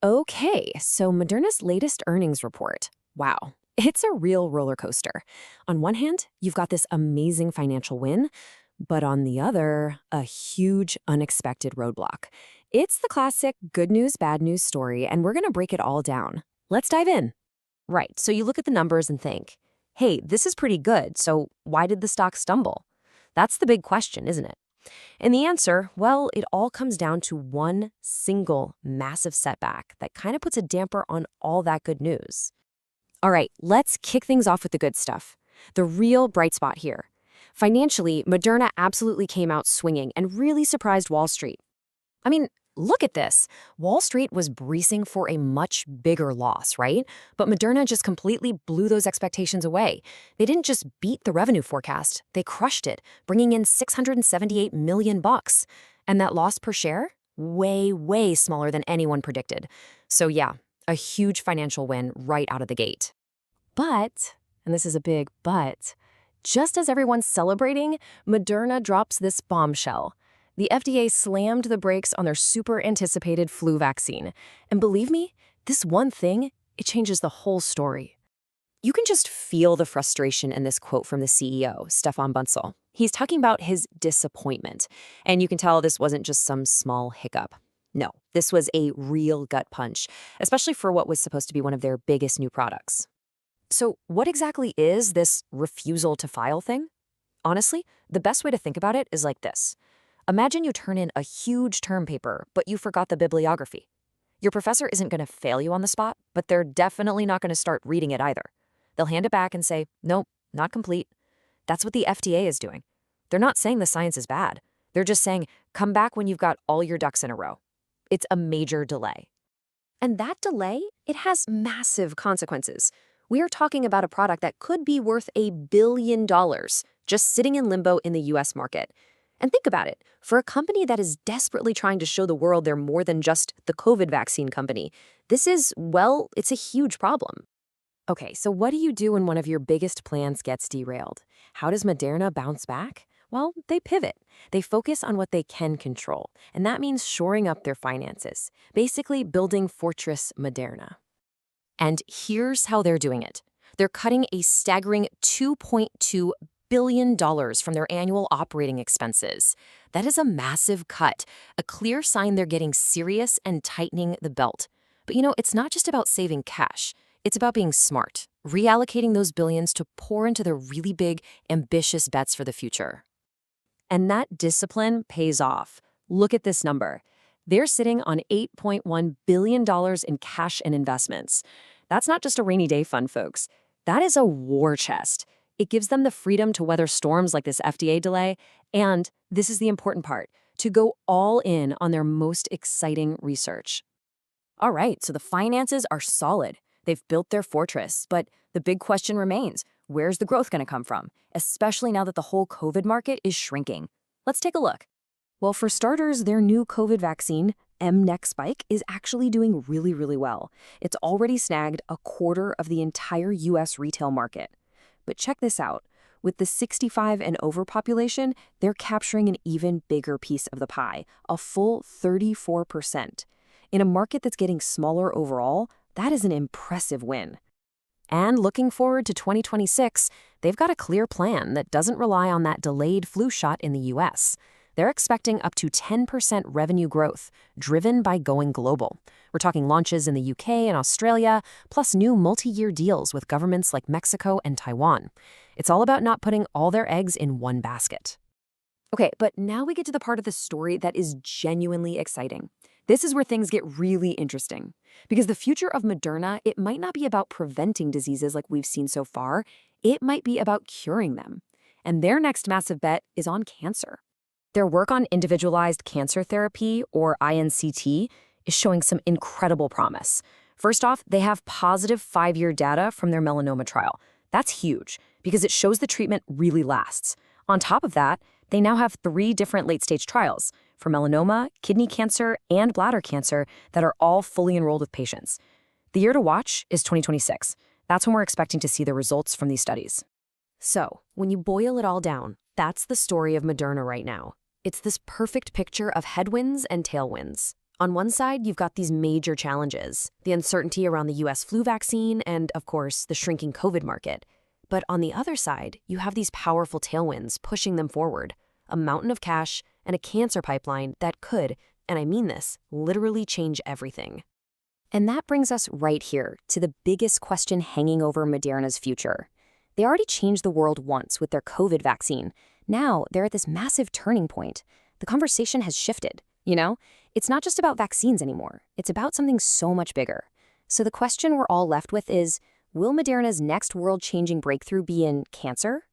Okay, so Moderna's latest earnings report. Wow, it's a real roller coaster. On one hand, you've got this amazing financial win, but on the other, a huge unexpected roadblock. It's the classic good news, bad news story, and we're going to break it all down. Let's dive in. Right, so you look at the numbers and think, hey, this is pretty good, so why did the stock stumble? That's the big question, isn't it? And the answer, well, it all comes down to one single massive setback that kind of puts a damper on all that good news. All right, let's kick things off with the good stuff. The real bright spot here. Financially, Moderna absolutely came out swinging and really surprised Wall Street. I mean, look at this. Wall Street was bracing for a much bigger loss, right? But Moderna just completely blew those expectations away. They didn't just beat the revenue forecast, they crushed it, bringing in $678 million. And that loss per share? Way, way smaller than anyone predicted. So yeah, a huge financial win right out of the gate. But, and this is a big but, just as everyone's celebrating, Moderna drops this bombshell. The FDA slammed the brakes on their super anticipated flu vaccine. And believe me, this one thing, it changes the whole story. You can just feel the frustration in this quote from the CEO, Stefan Bunsel. He's talking about his disappointment. And you can tell this wasn't just some small hiccup. No, this was a real gut punch, especially for what was supposed to be one of their biggest new products. So what exactly is this refusal-to-file thing? Honestly, the best way to think about it is like this. Imagine you turn in a huge term paper, but you forgot the bibliography. Your professor isn't going to fail you on the spot, but they're definitely not going to start reading it either. They'll hand it back and say, nope, not complete. That's what the FDA is doing. They're not saying the science is bad. They're just saying, come back when you've got all your ducks in a row. It's a major delay. And that delay, it has massive consequences. We are talking about a product that could be worth $1 billion, just sitting in limbo in the US market. And think about it, for a company that is desperately trying to show the world they're more than just the COVID vaccine company, this is, well, it's a huge problem. Okay, so what do you do when one of your biggest plans gets derailed? How does Moderna bounce back? Well, they pivot. They focus on what they can control, and that means shoring up their finances, basically building Fortress Moderna. And here's how they're doing it. They're cutting a staggering $2.2 billion from their annual operating expenses. That is a massive cut, a clear sign they're getting serious and tightening the belt. But it's not just about saving cash. It's about being smart, reallocating those billions to pour into the really big, ambitious bets for the future. And that discipline pays off. Look at this number. They're sitting on $8.1 billion in cash and investments. That's not just a rainy day fund, folks. That is a war chest. It gives them the freedom to weather storms like this FDA delay, and this is the important part, to go all in on their most exciting research. All right, so the finances are solid. They've built their fortress, but the big question remains, where's the growth going to come from, especially now that the whole COVID market is shrinking? Let's take a look. Well, for starters, their new COVID vaccine, mNEXSpike, is actually doing really, really well. It's already snagged a quarter of the entire US retail market. But check this out. With the 65 and over population, they're capturing an even bigger piece of the pie, a full 34%. In a market that's getting smaller overall, that is an impressive win. And looking forward to 2026, they've got a clear plan that doesn't rely on that delayed flu shot in the US. They're expecting up to 10% revenue growth, driven by going global. We're talking launches in the UK and Australia, plus new multi-year deals with governments like Mexico and Taiwan. It's all about not putting all their eggs in one basket. Okay, but now we get to the part of the story that is genuinely exciting. This is where things get really interesting. Because the future of Moderna, it might not be about preventing diseases like we've seen so far. It might be about curing them. And their next massive bet is on cancer. Their work on individualized cancer therapy, or INCT, is showing some incredible promise. First off, they have positive 5-year data from their melanoma trial. That's huge, because it shows the treatment really lasts. On top of that, they now have 3 different late-stage trials for melanoma, kidney cancer, and bladder cancer that are all fully enrolled with patients. The year to watch is 2026. That's when we're expecting to see the results from these studies. So, when you boil it all down, that's the story of Moderna right now. It's this perfect picture of headwinds and tailwinds. On one side, you've got these major challenges, the uncertainty around the US flu vaccine and, of course, the shrinking COVID market. But on the other side, you have these powerful tailwinds pushing them forward, a mountain of cash and a cancer pipeline that could, and I mean this, literally change everything. And that brings us right here to the biggest question hanging over Moderna's future. They already changed the world once with their COVID vaccine. Now they're at this massive turning point. The conversation has shifted, you know? It's not just about vaccines anymore. It's about something so much bigger. So the question we're all left with is, will Moderna's next world-changing breakthrough be in cancer?